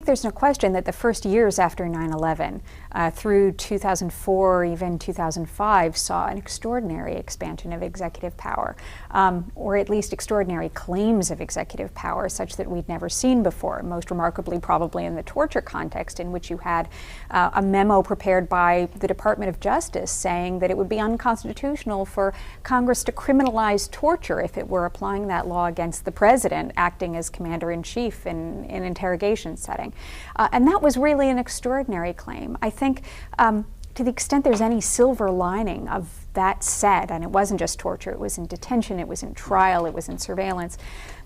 there's no question that the first years after 9/11, through 2004, even 2005, saw an extraordinary expansion of executive power, or at least extraordinary claims of executive power, such that we'd never seen before. Most remarkably, probably in the torture context, in which you had a memo prepared by the Department of Justice saying that it would be unconstitutional for Congress to criminalize torture if it were applying that law against the president acting as commander-in-chief in an interrogation setting. And that was really an extraordinary claim. I think to the extent there's any silver lining of that said, and it wasn't just torture, it was in detention, it was in trial, it was in surveillance,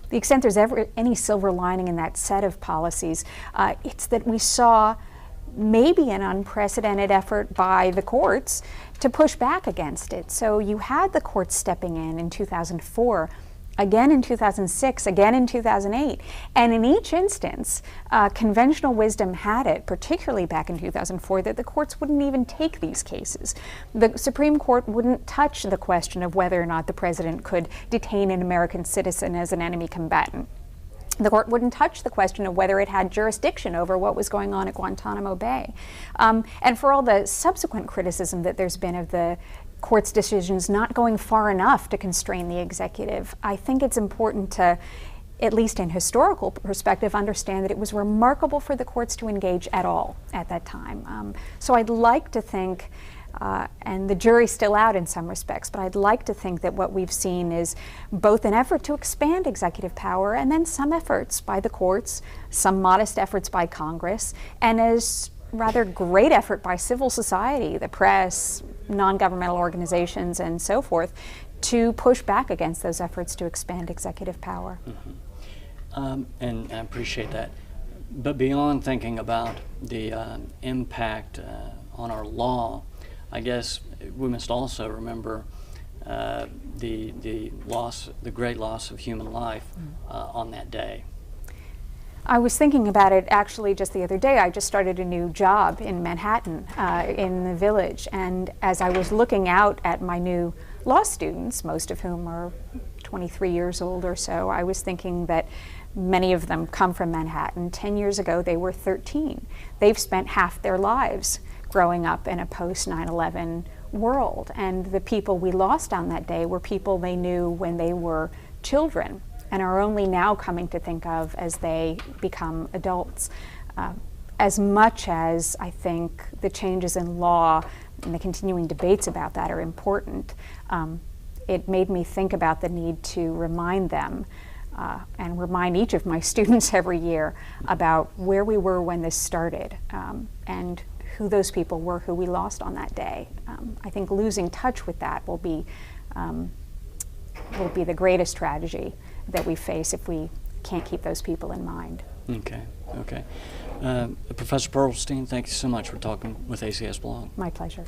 the extent there's ever any silver lining in that set of policies, it's that we saw maybe an unprecedented effort by the courts to push back against it. So you had the courts stepping in 2004, again in 2006, again in 2008. And in each instance, conventional wisdom had it, particularly back in 2004, that the courts wouldn't even take these cases. The Supreme Court wouldn't touch the question of whether or not the president could detain an American citizen as an enemy combatant. The court wouldn't touch the question of whether it had jurisdiction over what was going on at Guantanamo Bay. And for all the subsequent criticism that there's been of the court's decisions not going far enough to constrain the executive, I think it's important to, at least in historical perspective, understand that it was remarkable for the courts to engage at all at that time. So I'd like to think, and the jury's still out in some respects, but I'd like to think that what we've seen is both an effort to expand executive power and then some efforts by the courts, some modest efforts by Congress, and as rather great effort by civil society, the press, non-governmental organizations, and so forth, to push back against those efforts to expand executive power. Mm-hmm. And I appreciate that. But beyond thinking about the impact on our law, I guess we must also remember the great loss of human life on that day. I was thinking about it actually just the other day. I just started a new job in Manhattan, in the Village, and as I was looking out at my new law students, most of whom are 23 years old or so, I was thinking that many of them come from Manhattan. 10 years ago they were 13. They've spent half their lives growing up in a post-9/11 world, and the people we lost on that day were people they knew when they were children and are only now coming to think of as they become adults. As much as I think the changes in law and the continuing debates about that are important, it made me think about the need to remind them and remind each of my students every year about where we were when this started and who those people were who we lost on that day. I think losing touch with that will be the greatest tragedy that we face if we can't keep those people in mind. Okay, okay. Professor Pearlstein, thank you so much for talking with ACS Blog. My pleasure.